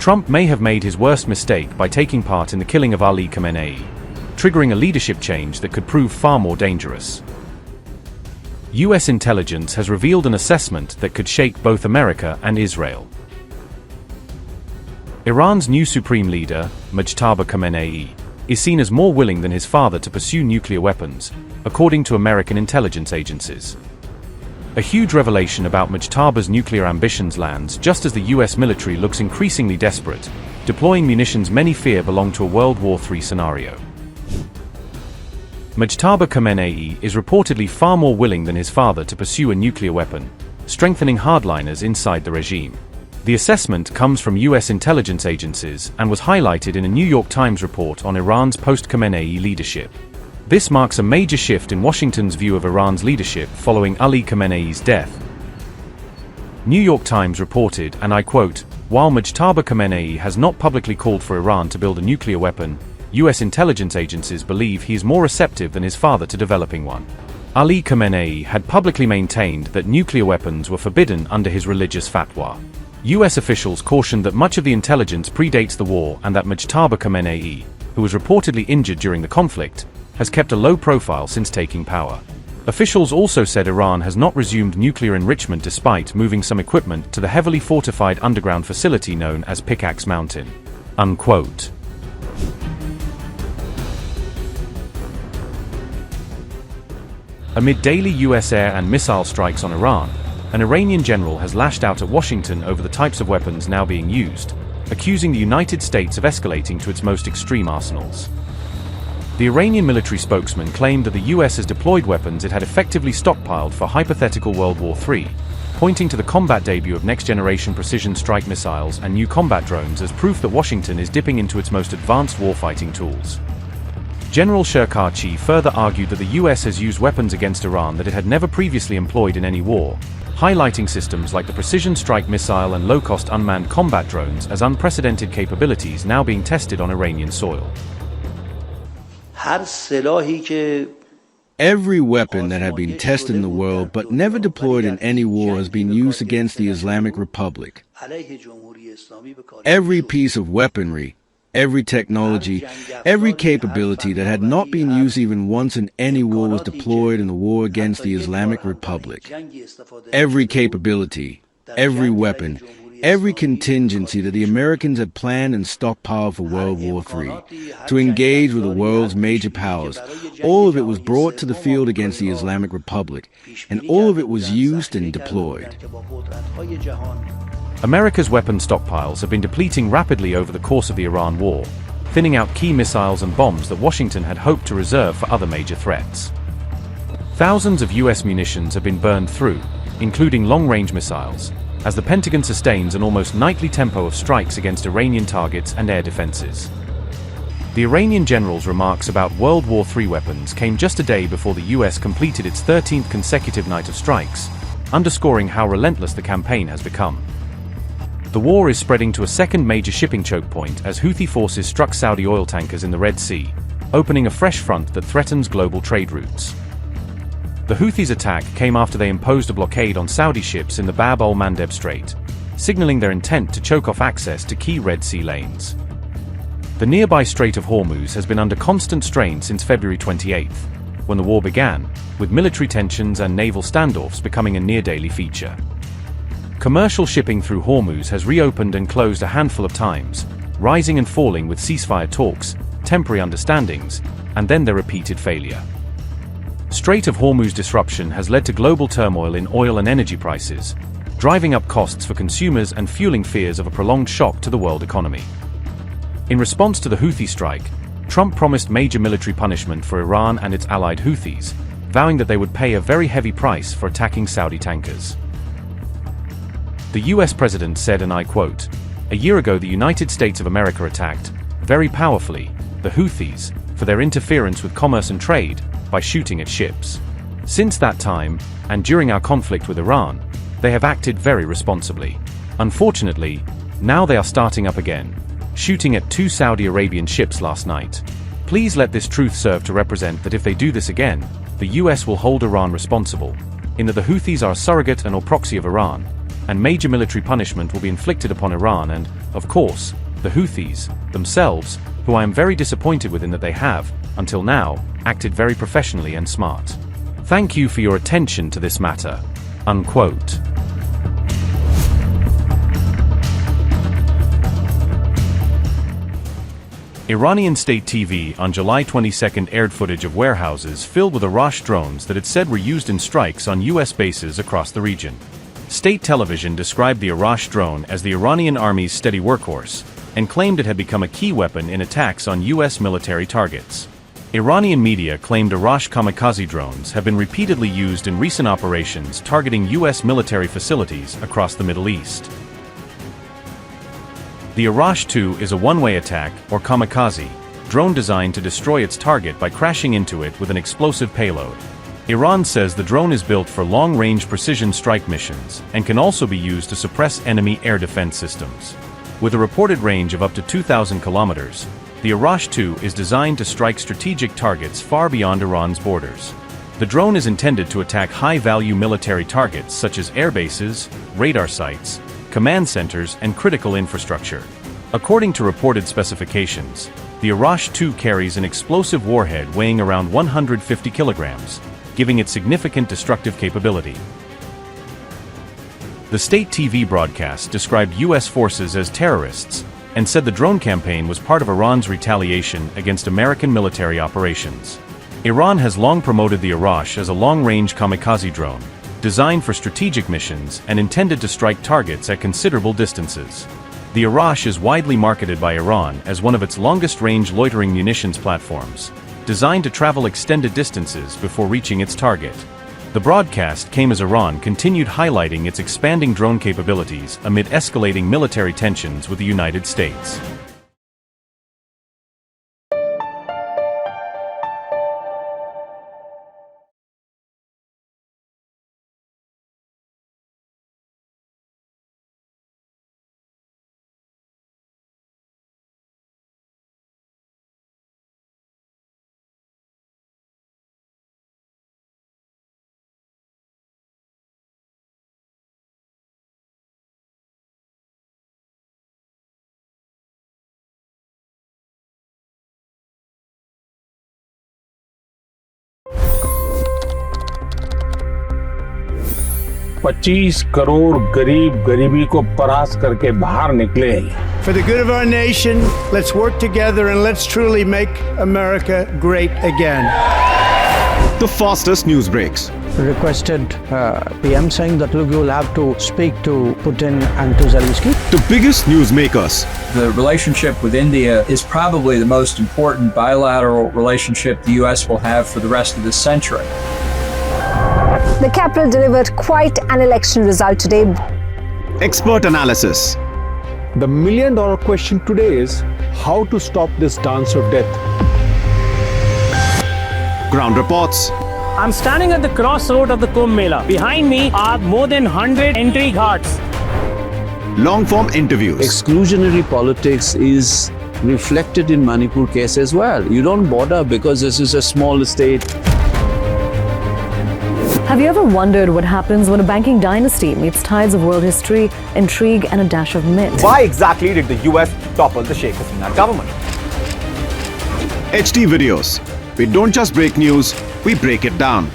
Trump may have made his worst mistake by taking part in the killing of Ali Khamenei, triggering a leadership change that could prove far more dangerous. US intelligence has revealed an assessment that could shake both America and Israel. Iran's new supreme leader, Mojtaba Khamenei, is seen as more willing than his father to pursue nuclear weapons, according to American intelligence agencies. A huge revelation about Mojtaba's nuclear ambitions lands just as the US military looks increasingly desperate, deploying munitions many fear belong to a World War III scenario. Mojtaba Khamenei is reportedly far more willing than his father to pursue a nuclear weapon, strengthening hardliners inside the regime. The assessment comes from US intelligence agencies and was highlighted in a New York Times report on Iran's post-Khamenei leadership. This marks a major shift in Washington's view of Iran's leadership following Ali Khamenei's death. New York Times reported, and I quote, "While Mojtaba Khamenei has not publicly called for Iran to build a nuclear weapon, US intelligence agencies believe he is more receptive than his father to developing one." Ali Khamenei had publicly maintained that nuclear weapons were forbidden under his religious fatwa. US officials cautioned that much of the intelligence predates the war and that Mojtaba Khamenei, who was reportedly injured during the conflict, has kept a low profile since taking power. Officials also said Iran has not resumed nuclear enrichment despite moving some equipment to the heavily fortified underground facility known as Pickaxe Mountain. Unquote. Amid daily US air and missile strikes on Iran, an Iranian general has lashed out at Washington over the types of weapons now being used, accusing the United States of escalating to its most extreme arsenals. The Iranian military spokesman claimed that the US has deployed weapons it had effectively stockpiled for hypothetical World War III, pointing to the combat debut of next-generation precision strike missiles and new combat drones as proof that Washington is dipping into its most advanced warfighting tools. General Sherkachi further argued that the US has used weapons against Iran that it had never previously employed in any war, highlighting systems like the precision strike missile and low-cost unmanned combat drones as unprecedented capabilities now being tested on Iranian soil. Every weapon that had been tested in the world but never deployed in any war has been used against the Islamic Republic. Every piece of weaponry, every technology, every capability that had not been used even once in any war was deployed in the war against the Islamic Republic. Every capability, every weapon, every contingency that the Americans had planned and stockpiled for World War III, to engage with the world's major powers, all of it was brought to the field against the Islamic Republic, and all of it was used and deployed. America's weapon stockpiles have been depleting rapidly over the course of the Iran war, thinning out key missiles and bombs that Washington had hoped to reserve for other major threats. Thousands of US munitions have been burned through, including long-range missiles, as the Pentagon sustains an almost nightly tempo of strikes against Iranian targets and air defenses. The Iranian general's remarks about World War III weapons came just a day before the US completed its 13th consecutive night of strikes, underscoring how relentless the campaign has become. The war is spreading to a second major shipping choke point as Houthi forces struck Saudi oil tankers in the Red Sea, opening a fresh front that threatens global trade routes. The Houthis' attack came after they imposed a blockade on Saudi ships in the Bab al-Mandeb Strait, signaling their intent to choke off access to key Red Sea lanes. The nearby Strait of Hormuz has been under constant strain since February 28, when the war began, with military tensions and naval standoffs becoming a near-daily feature. Commercial shipping through Hormuz has reopened and closed a handful of times, rising and falling with ceasefire talks, temporary understandings, and then their repeated failure. Strait of Hormuz disruption has led to global turmoil in oil and energy prices, driving up costs for consumers and fueling fears of a prolonged shock to the world economy. In response to the Houthi strike, Trump promised major military punishment for Iran and its allied Houthis, vowing that they would pay a very heavy price for attacking Saudi tankers. The US president said, and I quote, "A year ago the United States of America attacked, very powerfully, the Houthis, for their interference with commerce and trade, by shooting at ships. Since that time, and during our conflict with Iran, they have acted very responsibly. Unfortunately, now they are starting up again, shooting at 2 Saudi Arabian ships last night. Please let this truth serve to represent that if they do this again, the US will hold Iran responsible, in that the Houthis are a surrogate and or proxy of Iran, and major military punishment will be inflicted upon Iran and, of course, the Houthis themselves, who I am very disappointed with in that they have, until now, acted very professionally and smart. Thank you for your attention to this matter." Unquote. Iranian state TV on July 22 aired footage of warehouses filled with Arash drones that it said were used in strikes on U.S. bases across the region. State television described the Arash drone as the Iranian army's steady workhorse, and claimed it had become a key weapon in attacks on U.S. military targets. Iranian media claimed Arash kamikaze drones have been repeatedly used in recent operations targeting U.S. military facilities across the Middle East. The Arash 2 is a one-way attack, or kamikaze, drone designed to destroy its target by crashing into it with an explosive payload. Iran says the drone is built for long-range precision strike missions and can also be used to suppress enemy air defense systems. With a reported range of up to 2,000 kilometers, the Arash 2 is designed to strike strategic targets far beyond Iran's borders. The drone is intended to attack high-value military targets such as air bases, radar sites, command centers, and critical infrastructure. According to reported specifications, the Arash 2 carries an explosive warhead weighing around 150 kilograms, giving it significant destructive capability. The state TV broadcast described U.S. forces as terrorists and said the drone campaign was part of Iran's retaliation against American military operations. Iran has long promoted the Arash as a long-range kamikaze drone, designed for strategic missions and intended to strike targets at considerable distances. The Arash is widely marketed by Iran as one of its longest-range loitering munitions platforms, designed to travel extended distances before reaching its target. The broadcast came as Iran continued highlighting its expanding drone capabilities amid escalating military tensions with the United States. $25 crore गरीब गरीबी को परास्त करके बाहर निकले। For the good of our nation, let's work together and let's truly make America great again. The fastest news breaks. Requested PM saying that look, you'll have to speak to Putin and to Zelensky. The biggest newsmakers. The relationship with India is probably the most important bilateral relationship the U.S. will have for the rest of this century. The capital delivered quite an election result today. Expert analysis. The million-dollar question today is how to stop this dance of death. Ground reports. I'm standing at the crossroad of the Kumbh Mela. Behind me are more than 100 entry ghats. Long-form interviews. Exclusionary politics is reflected in Manipur case as well. You don't bother because this is a small state. Have you ever wondered what happens when a banking dynasty meets tides of world history, intrigue, and a dash of myth? Why exactly did the US topple the Sheikh Hasina government? HD videos. We don't just break news, we break it down.